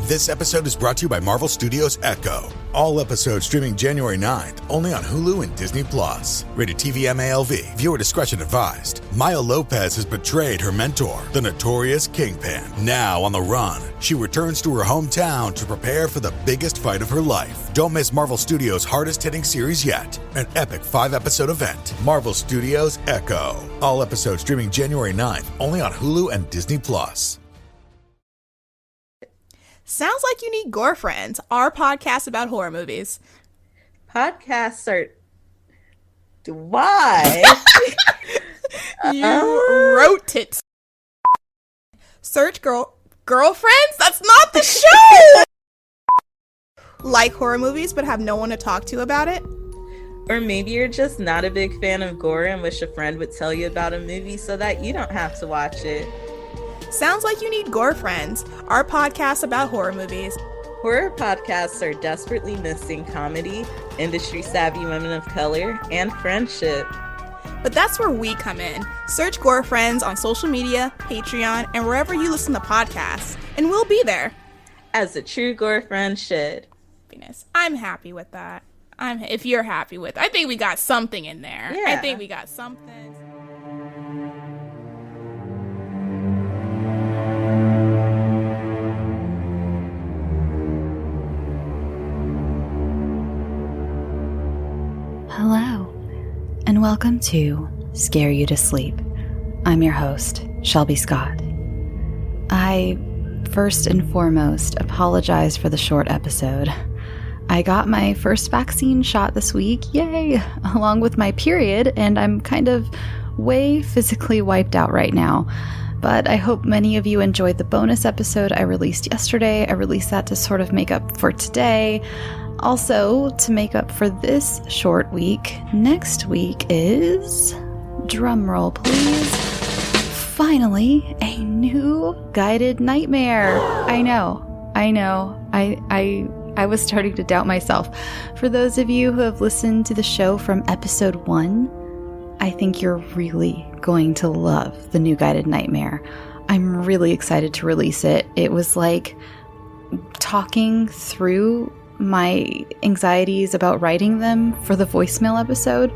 This episode is brought to you by Marvel Studios Echo. All episodes streaming January 9th, only on Hulu and Disney+. Rated TV MALV. Viewer discretion advised. Maya Lopez has betrayed her mentor, the notorious Kingpin. Now on the run, she returns to her hometown to prepare for the biggest fight of her life. Don't miss Marvel Studios' hardest-hitting series yet. An epic 5-episode event. Marvel Studios Echo. All episodes streaming January 9th, only on Hulu and Disney+. Sounds like you need Gore Friends, our podcast about horror movies. Podcasts are... Why? You wrote it. Search girlfriends? That's not the show! Like horror movies but have no one to talk to about it? Or maybe you're just not a big fan of gore and wish a friend would tell you about a movie so that you don't have to watch it. Sounds like you need Gore Friends, our podcast about horror movies. Horror podcasts are desperately missing comedy, industry-savvy women of color, and friendship. But that's where we come in. Search Gore Friends on social media, Patreon, and wherever you listen to podcasts, and we'll be there. As a true Gore friend should. I'm happy with that. If you're happy with it. I think we got something in there. Yeah. I think we got something. Hello, and welcome to Scare You to Sleep. I'm your host, Shelby Scott. I, first and foremost, apologize for the short episode. I got my first vaccine shot this week, yay, along with my period, and I'm kind of way physically wiped out right now. But I hope many of you enjoyed the bonus episode I released yesterday. I released that to sort of make up for today. Also, to make up for this short week, next week is, drumroll please, finally a new guided nightmare. I know. I was starting to doubt myself. For those of you who have listened to the show from episode 1, I think you're really going to love the new guided nightmare. I'm really excited to release it. It was like talking through my anxieties about writing them for the voicemail episode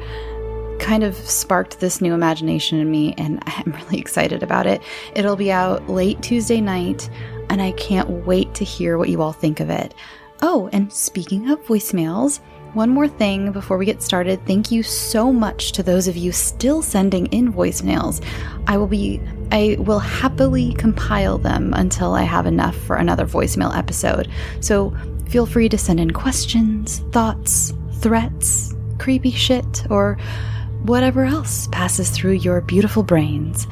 kind of sparked this new imagination in me, and I'm really excited about it. It'll be out late Tuesday night, and I can't wait to hear what you all think of it. Oh, and speaking of voicemails, one more thing before we get started. Thank you so much to those of you still sending in voicemails. I will happily compile them until I have enough for another voicemail episode. So feel free to send in questions, thoughts, threats, creepy shit, or whatever else passes through your beautiful brains.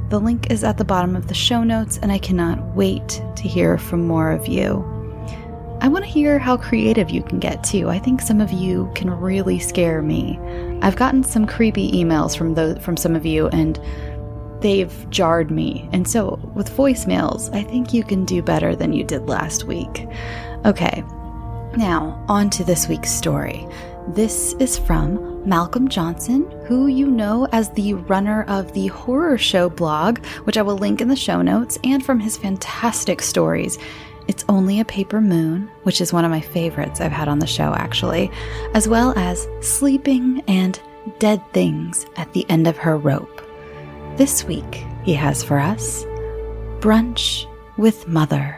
The link is at the bottom of the show notes, and I cannot wait to hear from more of you. I want to hear how creative you can get too. I think some of you can really scare me. I've gotten some creepy emails from some of you, and they've jarred me. And so with voicemails, I think you can do better than you did last week. Okay, now on to this week's story. This is from Malcolm Johnson, who you know as the runner of the Horror Show blog, which I will link in the show notes, and from his fantastic stories. It's Only a Paper Moon, which is one of my favorites I've had on the show actually, as well as Sleeping and Dead Things at the End of Her Rope. This week, he has for us Brunch with Mother.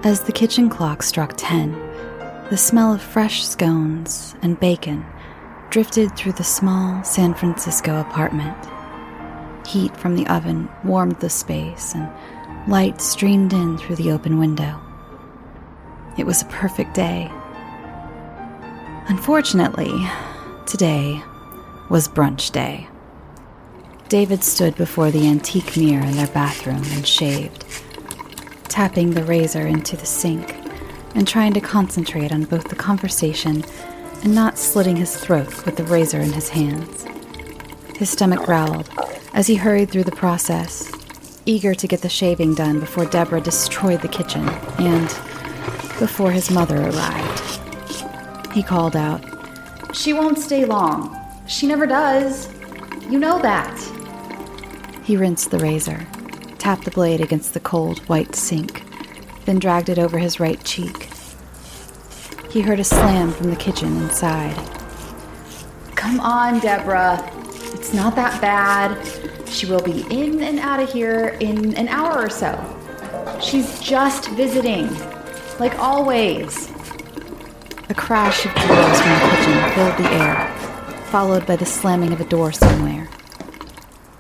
As the kitchen clock struck 10, the smell of fresh scones and bacon drifted through the small San Francisco apartment. Heat from the oven warmed the space, and light streamed in through the open window. It was a perfect day. Unfortunately, today was brunch day. David stood before the antique mirror in their bathroom and shaved, tapping the razor into the sink and trying to concentrate on both the conversation and not slitting his throat with the razor in his hands. His stomach growled as he hurried through the process, eager to get the shaving done before Deborah destroyed the kitchen and before his mother arrived. he called out. "She won't stay long. She never does. You know that." He rinsed the razor, tapped the blade against the cold, white sink, then dragged it over his right cheek. He heard a slam from the kitchen inside. "Come on, Deborah. It's not that bad. She will be in and out of here in an hour or so. She's just visiting, like always." A crash of drawers from the kitchen filled the air, followed by the slamming of a door somewhere.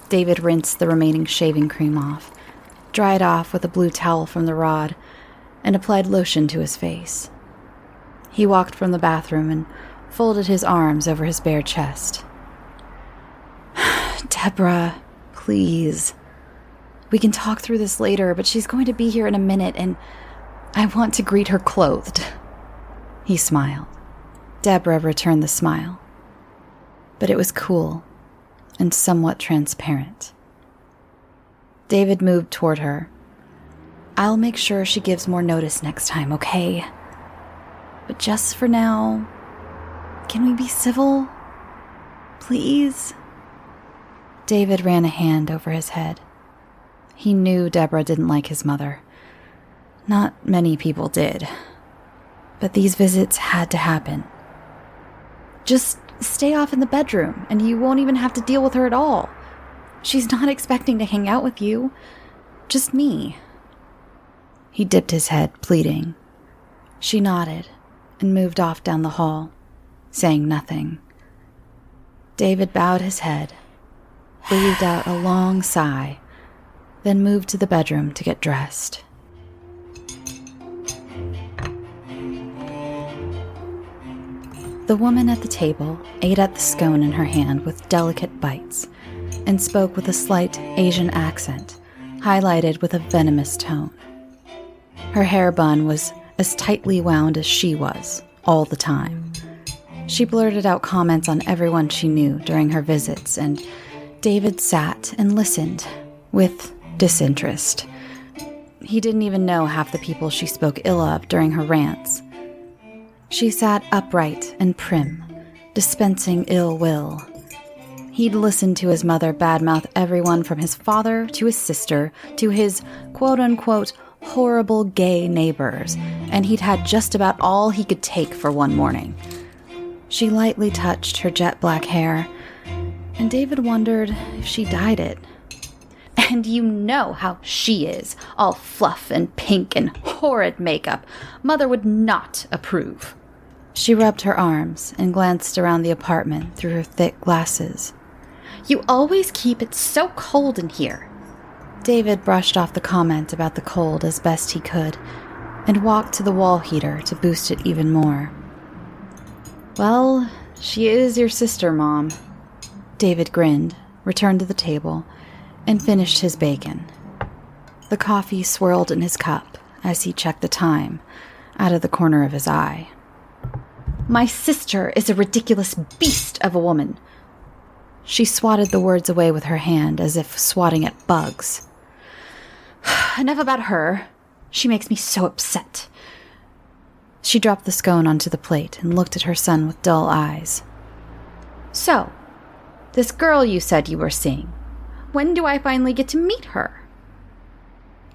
David rinsed the remaining shaving cream off, dried off with a blue towel from the rod, and applied lotion to his face. He walked from the bathroom and folded his arms over his bare chest. "Deborah, please. We can talk through this later, but she's going to be here in a minute, and I want to greet her clothed." He smiled. Deborah returned the smile, but it was cool and somewhat transparent. David moved toward her. "I'll make sure she gives more notice next time, okay? But just for now, can we be civil? Please?" David ran a hand over his head. He knew Deborah didn't like his mother. Not many people did. But these visits had to happen. "Just stay off in the bedroom, and you won't even have to deal with her at all. She's not expecting to hang out with you. Just me." He dipped his head, pleading. She nodded and moved off down the hall, saying nothing. David bowed his head, breathed out a long sigh, then moved to the bedroom to get dressed. The woman at the table ate at the scone in her hand with delicate bites and spoke with a slight Asian accent, highlighted with a venomous tone. Her hair bun was as tightly wound as she was, all the time. She blurted out comments on everyone she knew during her visits, and David sat and listened with disinterest. He didn't even know half the people she spoke ill of during her rants. She sat upright and prim, dispensing ill will. He'd listened to his mother badmouth everyone from his father to his sister to his quote-unquote horrible gay neighbors, and he'd had just about all he could take for one morning. She lightly touched her jet black hair, and David wondered if she dyed it. "And you know how she is, all fluff and pink and horrid makeup. Mother would not approve." She rubbed her arms and glanced around the apartment through her thick glasses. "You always keep it so cold in here." David brushed off the comment about the cold as best he could and walked to the wall heater to boost it even more. "Well, she is your sister, Mom." David grinned, returned to the table, and finished his bacon. The coffee swirled in his cup as he checked the time out of the corner of his eye. "My sister is a ridiculous beast of a woman." She swatted the words away with her hand as if swatting at bugs. "Enough about her. She makes me so upset." She dropped the scone onto the plate and looked at her son with dull eyes. "So, this girl you said you were seeing, when do I finally get to meet her?"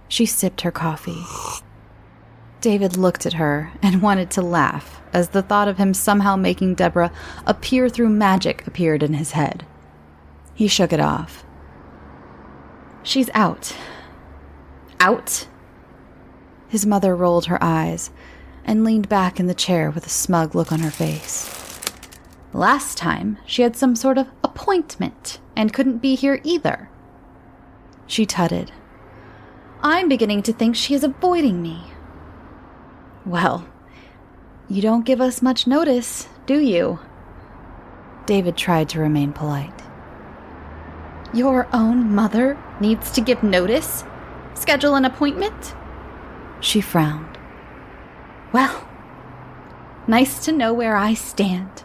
She sipped her coffee. David looked at her and wanted to laugh as the thought of him somehow making Deborah appear through magic appeared in his head. He shook it off. "She's out." "Out?" His mother rolled her eyes and leaned back in the chair with a smug look on her face. "Last time, she had some sort of appointment and couldn't be here either." She tutted. "I'm beginning to think she is avoiding me." "Well, you don't give us much notice, do you?" David tried to remain polite. "Your own mother needs to give notice? Schedule an appointment?" She frowned. "Well, nice to know where I stand."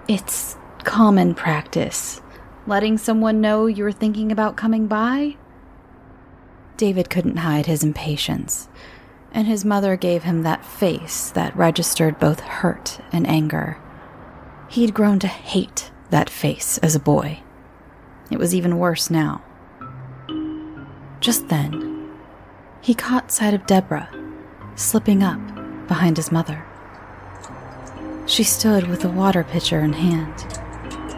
"It's common practice, letting someone know you're thinking about coming by." David couldn't hide his impatience. and his mother gave him that face that registered both hurt and anger. He'd grown to hate that face as a boy. It was even worse now. Just then, he caught sight of Deborah, slipping up behind his mother. She stood with a water pitcher in hand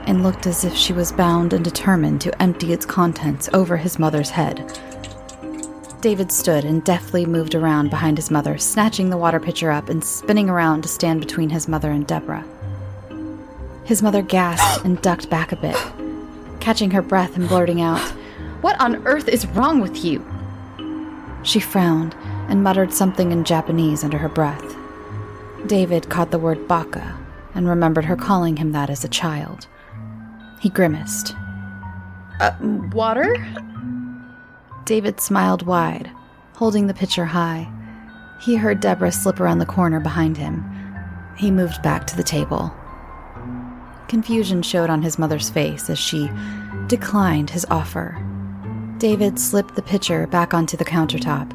and looked as if she was bound and determined to empty its contents over his mother's head. David stood and deftly moved around behind his mother, snatching the water pitcher up and spinning around to stand between his mother and Deborah. His mother gasped and ducked back a bit, catching her breath and blurting out, "What on earth is wrong with you?" She frowned and muttered something in Japanese under her breath. David caught the word baka and remembered her calling him that as a child. He grimaced. Water?" David smiled wide, holding the pitcher high. He heard Deborah slip around the corner behind him. He moved back to the table. Confusion showed on his mother's face as she declined his offer. David slipped the pitcher back onto the countertop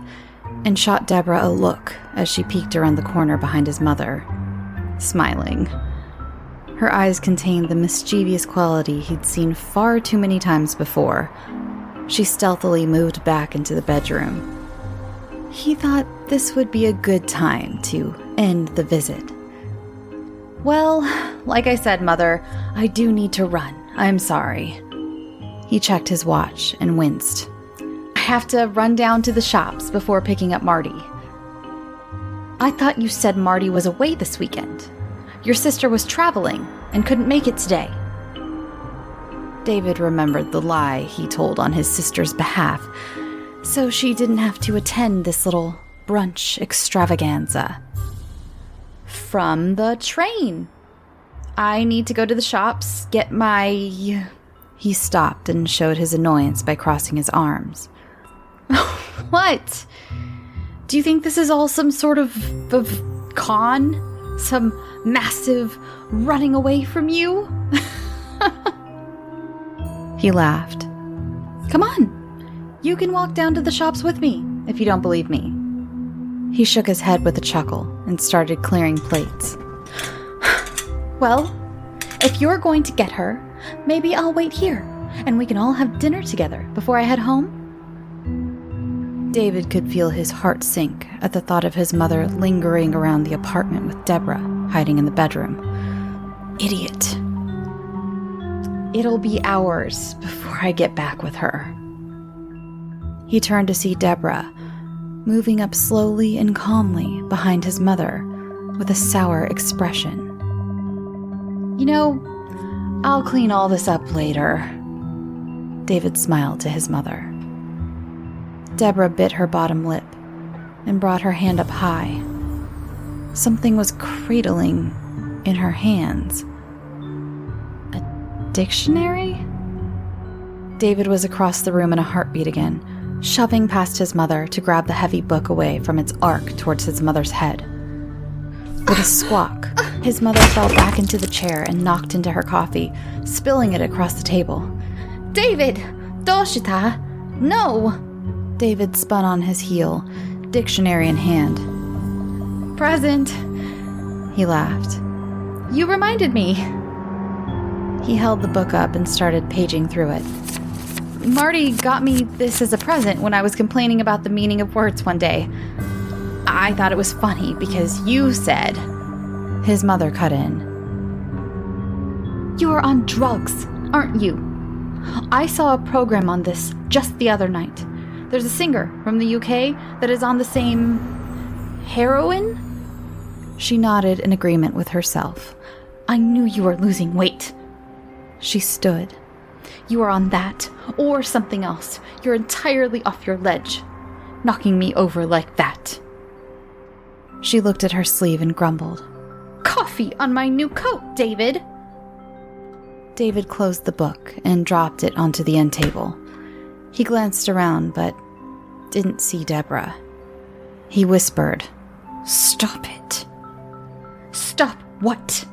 and shot Deborah a look as she peeked around the corner behind his mother, smiling. Her eyes contained the mischievous quality he'd seen far too many times before. She stealthily moved back into the bedroom. He thought this would be a good time to end the visit. "Well, like I said, Mother, I do need to run. I'm sorry." He checked his watch and winced. "I have to run down to the shops before picking up Marty." "I thought you said Marty was away this weekend. Your sister was traveling and couldn't make it today." David remembered the lie he told on his sister's behalf, so she didn't have to attend this little brunch extravaganza. "From the train. I need to go to the shops, get my..." He stopped and showed his annoyance by crossing his arms. "What? Do you think this is all some sort of con? Some massive running away from you?" He laughed. "Come on. You can walk down to the shops with me, if you don't believe me." He shook his head with a chuckle and started clearing plates. "Well, if you're going to get her, maybe I'll wait here, and we can all have dinner together before I head home." David could feel his heart sink at the thought of his mother lingering around the apartment with Deborah hiding in the bedroom. Idiot. "It'll be hours before I get back with her." He turned to see Deborah, moving up slowly and calmly behind his mother with a sour expression. "You know, I'll clean all this up later." David smiled to his mother. Deborah bit her bottom lip and brought her hand up high. Something was cradling in her hands. A dictionary? David was across the room in a heartbeat again, shoving past his mother to grab the heavy book away from its arc towards his mother's head. With a squawk, his mother fell back into the chair and knocked into her coffee, spilling it across the table. "David! Doshita! No!" David spun on his heel, dictionary in hand. "Present!" He laughed. "You reminded me!" He held the book up and started paging through it. "Marty got me this as a present when I was complaining about the meaning of words one day. I thought it was funny because you said..." His mother cut in. "You're on drugs, aren't you? I saw a program on this just the other night. There's a singer from the UK that is on the same... heroin?" She nodded in agreement with herself. "I knew you were losing weight." She stood. "You are on that, or something else. You're entirely off your ledge. Knocking me over like that." She looked at her sleeve and grumbled. "Coffee on my new coat, David!" David closed the book and dropped it onto the end table. He glanced around, but didn't see Deborah. He whispered, "Stop it." "Stop what?"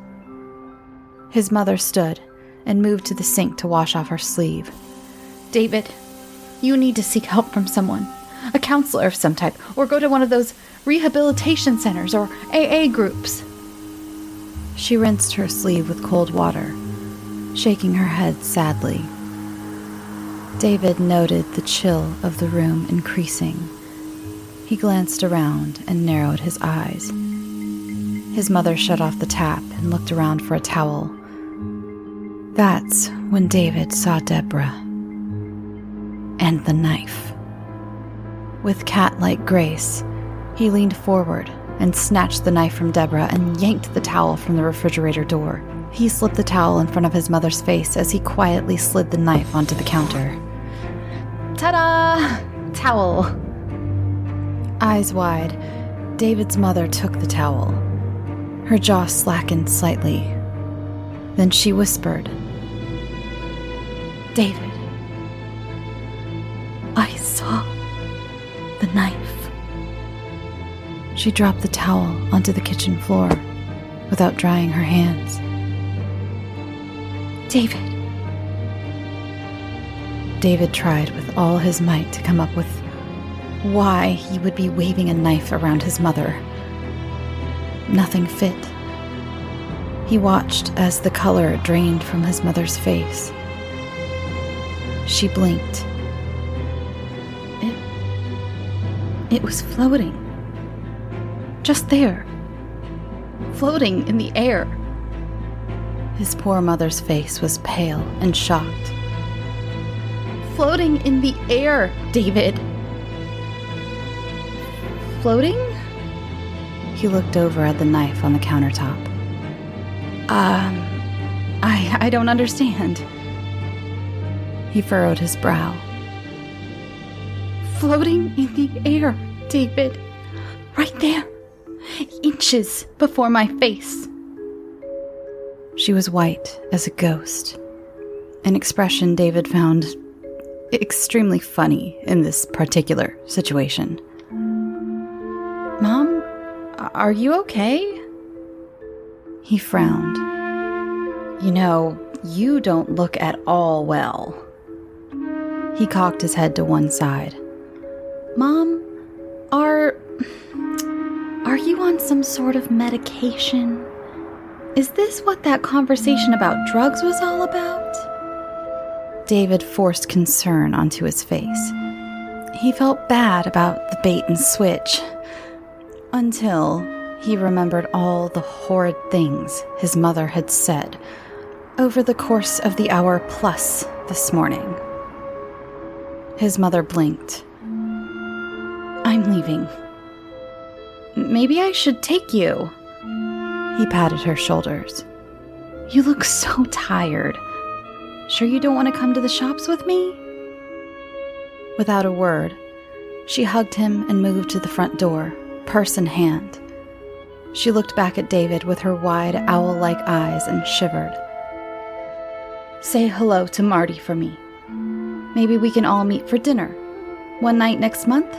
His mother stood and moved to the sink to wash off her sleeve. "David, you need to seek help from someone. a counselor of some type, or go to one of those rehabilitation centers or AA groups. She rinsed her sleeve with cold water, shaking her head sadly. David noted the chill of the room increasing. He glanced around and narrowed his eyes. His mother shut off the tap and looked around for a towel. That's when David saw Deborah. And the knife. With cat-like grace, he leaned forward and snatched the knife from Deborah and yanked the towel from the refrigerator door. He slipped the towel in front of his mother's face as he quietly slid the knife onto the counter. Ta-da! Towel. Eyes wide, David's mother took the towel. Her jaw slackened slightly. Then she whispered, "David, I saw the knife." She dropped the towel onto the kitchen floor without drying her hands. "David." David tried with all his might to come up with why he would be waving a knife around his mother. Nothing fit. He watched as the color drained from his mother's face. She blinked. It was floating. Just there. Floating in the air. His poor mother's face was pale and shocked. Floating in the air, David. Floating? He looked over at the knife on the countertop. I don't understand. He furrowed his brow. Floating in the air, David. Right there. Inches before my face. She was white as a ghost, an expression David found extremely funny in this particular situation. "Mom, are you okay?" He frowned. "You know, you don't look at all well." He cocked his head to one side. "Mom, are you on some sort of medication? Is this what that conversation about drugs was all about?" David forced concern onto his face. He felt bad about the bait and switch, until he remembered all the horrid things his mother had said over the course of the hour plus this morning. His mother blinked. "I'm leaving. Maybe I should take you." He patted her shoulders. "You look so tired. Sure you don't want to come to the shops with me?" Without a word, she hugged him and moved to the front door, purse in hand. She looked back at David with her wide, owl-like eyes and shivered. "Say hello to Marty for me. Maybe we can all meet for dinner. One night next month?"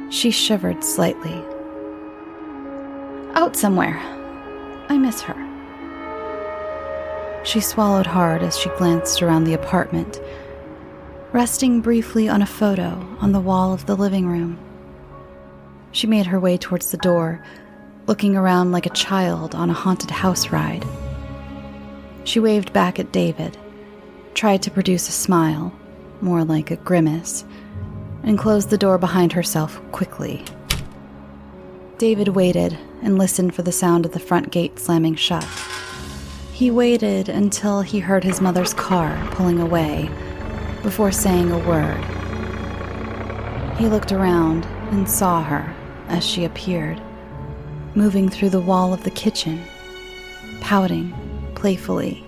She shivered slightly. "Out somewhere. I miss her." She swallowed hard as she glanced around the apartment, resting briefly on a photo on the wall of the living room. She made her way towards the door, looking around like a child on a haunted house ride. She waved back at David, tried to produce a smile, more like a grimace, and closed the door behind herself quickly. David waited and listened for the sound of the front gate slamming shut. He waited until he heard his mother's car pulling away before saying a word. He looked around and saw her as she appeared, moving through the wall of the kitchen, pouting playfully.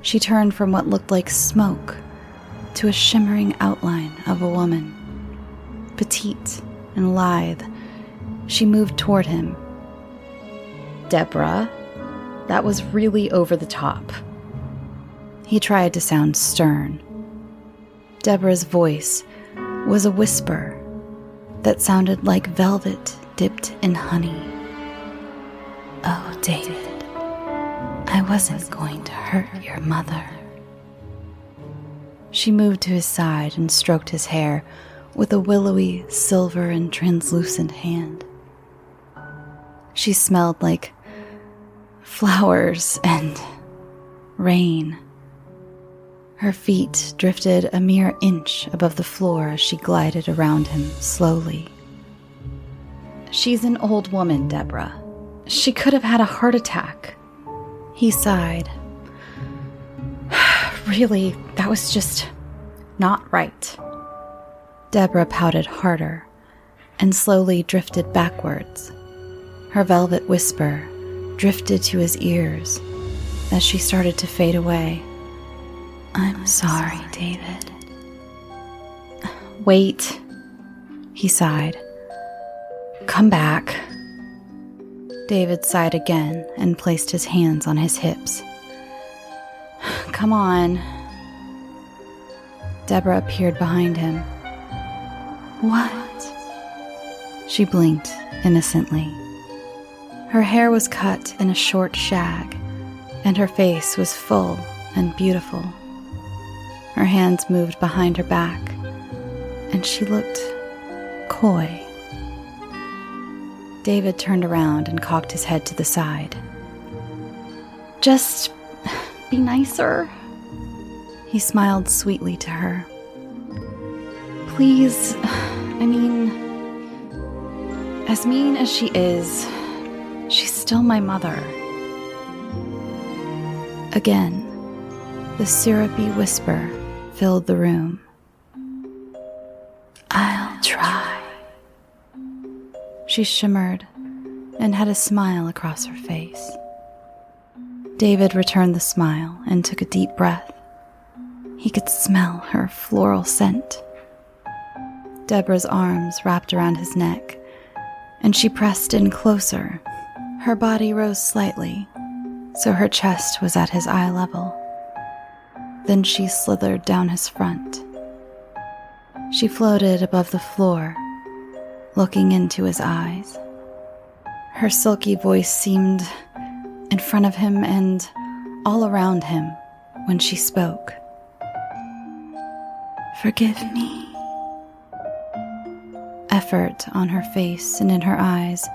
She turned from what looked like smoke to a shimmering outline of a woman. Petite and lithe, she moved toward him. "Deborah, that was really over the top." He tried to sound stern. Deborah's voice was a whisper that sounded like velvet dipped in honey. "Oh, David, I wasn't going to hurt your mother." She moved to his side and stroked his hair with a willowy, silver and translucent hand. She smelled like flowers and rain. Her feet drifted a mere inch above the floor as she glided around him slowly. "She's an old woman, Deborah. She could have had a heart attack." He sighed. "Really, that was just not right." Deborah pouted harder and slowly drifted backwards. Her velvet whisper drifted to his ears as she started to fade away. "I'm sorry, David." "Wait," he sighed. "Come back." David sighed again and placed his hands on his hips. "Come on." Deborah appeared behind him. "What?" She blinked innocently. Her hair was cut in a short shag, and her face was full and beautiful. Her hands moved behind her back, and she looked coy. David turned around and cocked his head to the side. "Just be nicer." He smiled sweetly to her. "Please, as mean as she is, she's still my mother." Again, the syrupy whisper filled the room. "I'll try." She shimmered and had a smile across her face. David returned the smile and took a deep breath. He could smell her floral scent. Deborah's arms wrapped around his neck, and she pressed in closer. Her body rose slightly, so her chest was at his eye level. Then she slithered down his front. She floated above the floor, looking into his eyes. Her silky voice seemed in front of him and all around him when she spoke. "Forgive me." Effort on her face and in her eyes,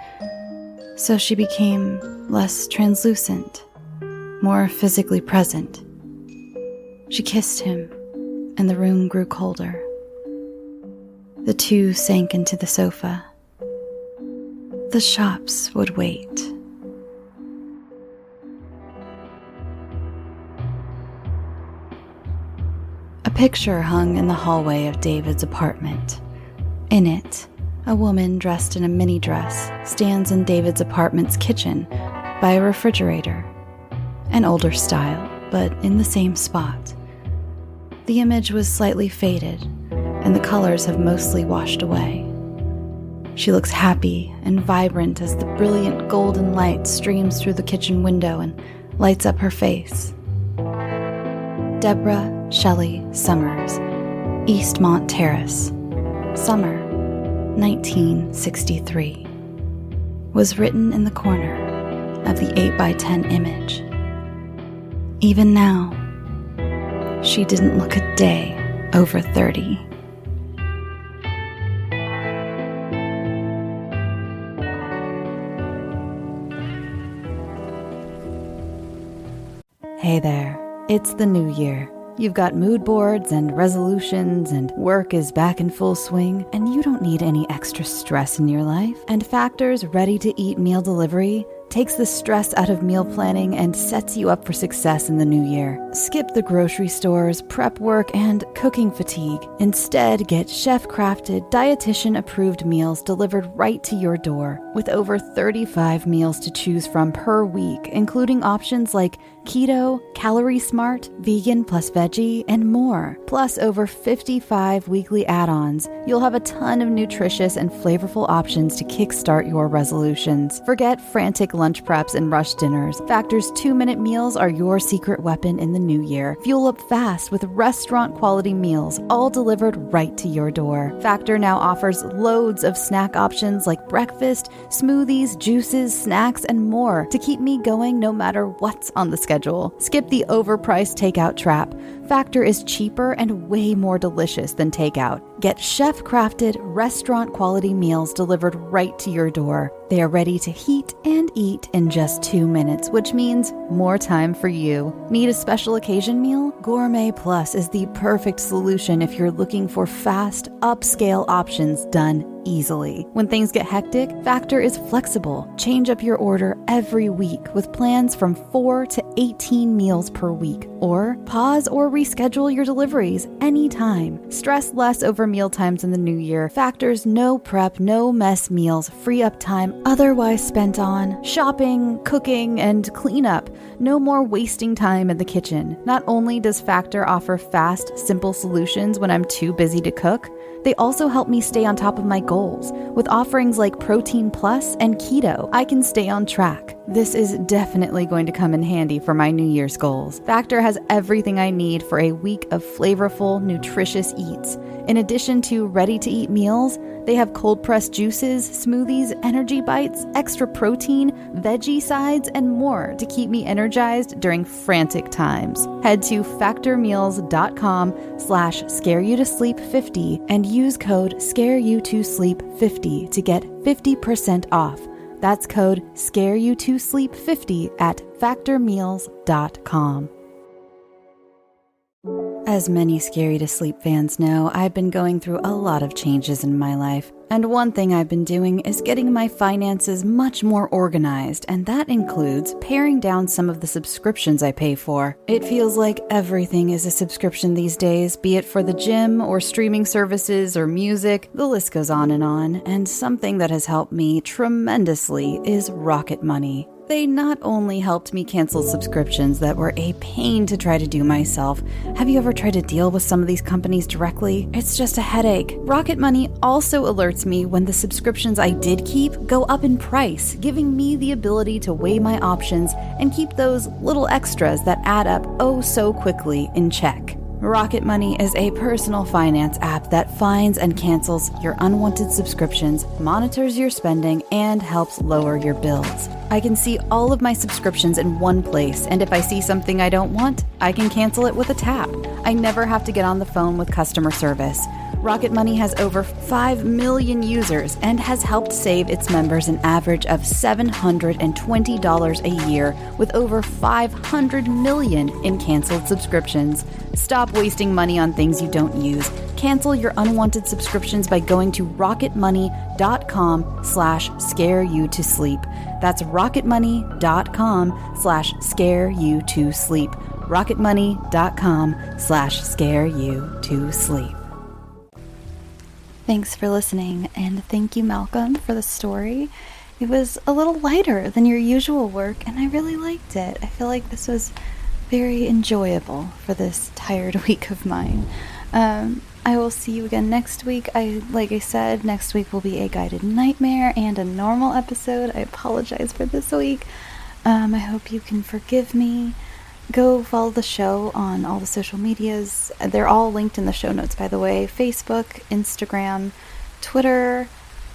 so she became less translucent, more physically present. She kissed him, and the room grew colder. The two sank into the sofa. The shops would wait. A picture hung in the hallway of David's apartment. In it, a woman dressed in a mini dress stands in David's apartment's kitchen by a refrigerator. An older style, but in the same spot. The image was slightly faded, and the colors have mostly washed away. She looks happy and vibrant as the brilliant golden light streams through the kitchen window and lights up her face. Deborah Shelley Summers, Eastmont Terrace, summer 1963, was written in the corner of the 8x10 image. Even now, she didn't look a day over 30. Hey there, it's the new year. You've got mood boards and resolutions, and work is back in full swing, and you don't need any extra stress in your life. And Factor's ready-to-eat meal delivery takes the stress out of meal planning and sets you up for success in the new year. Skip the grocery stores, prep work, and cooking fatigue. Instead, get chef-crafted, dietitian-approved meals delivered right to your door, with over 35 meals to choose from per week, including options like keto, calorie smart, vegan plus veggie, and more. Plus over 55 weekly add-ons. You'll have a ton of nutritious and flavorful options to kickstart your resolutions. Forget frantic lunch preps and rush dinners. Factor's 2-minute meals are your secret weapon in the new year. Fuel up fast with restaurant-quality meals, all delivered right to your door. Factor now offers loads of snack options like breakfast, smoothies, juices, snacks, and more to keep me going no matter what's on the schedule. Skip the overpriced takeout trap. Factor is cheaper and way more delicious than takeout. Get chef-crafted, restaurant-quality meals delivered right to your door. They are ready to heat and eat in just 2 minutes, which means more time for you. Need a special occasion meal? Gourmet Plus is the perfect solution if you're looking for fast, upscale options done easily. When things get hectic, Factor is flexible. Change up your order every week with plans from 4 to 18 meals per week. Or pause or reschedule your deliveries anytime. Stress less over meal times in the new year. Factor's no prep, no mess meals free up time otherwise spent on shopping, cooking, and cleanup. No more wasting time in the kitchen. Not only does Factor offer fast, simple solutions when I'm too busy to cook, they also help me stay on top of my goals. With offerings like Protein Plus and Keto, I can stay on track. This is definitely going to come in handy for my New Year's goals. Factor has everything I need for a week of flavorful, nutritious eats. In addition to ready-to-eat meals, they have cold-pressed juices, smoothies, energy bites, extra protein, veggie sides, and more to keep me energized during frantic times. Head to factormeals.com/scareyoutosleep50 and use code scareyoutosleep50 to get 50% off. That's code scareyoutosleep50 at factormeals.com. As many Scary to Sleep fans know, I've been going through a lot of changes in my life. And one thing I've been doing is getting my finances much more organized, and that includes paring down some of the subscriptions I pay for. It feels like everything is a subscription these days, be it for the gym or streaming services or music. The list goes on, and something that has helped me tremendously is Rocket Money. They not only helped me cancel subscriptions that were a pain to try to do myself. Have you ever tried to deal with some of these companies directly? It's just a headache. Rocket Money also alerts me when the subscriptions I did keep go up in price, giving me the ability to weigh my options and keep those little extras that add up oh so quickly in check. Rocket Money is a personal finance app that finds and cancels your unwanted subscriptions, monitors your spending, and helps lower your bills. I can see all of my subscriptions in one place, and if I see something I don't want, I can cancel it with a tap. I never have to get on the phone with customer service. Rocket Money has over 5 million users and has helped save its members an average of $720 a year with over 500 million in canceled subscriptions. Stop wasting money on things you don't use. Cancel your unwanted subscriptions by going to rocketmoney.com/scareyoutosleep. That's rocketmoney.com/scareyoutosleep. rocketmoney.com/scareyoutosleep. Thanks for listening, and thank you, Malcolm, for the story. It was a little lighter than your usual work, and I really liked it. I feel like this was very enjoyable for this tired week of mine. I will see you again next week. Like I said, next week will be a guided nightmare and a normal episode. I apologize for this week. I hope you can forgive me. Go follow the show on all the social medias. They're all linked in the show notes, by the way. Facebook, Instagram, Twitter.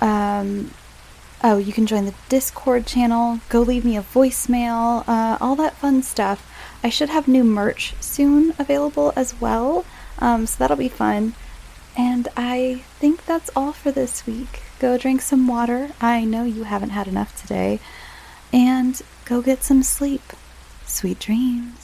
You can join the Discord channel. Go leave me a voicemail. All that fun stuff. I should have new merch soon available as well. So that'll be fun. And I think that's all for this week. Go drink some water. I know you haven't had enough today. And go get some sleep. Sweet dreams.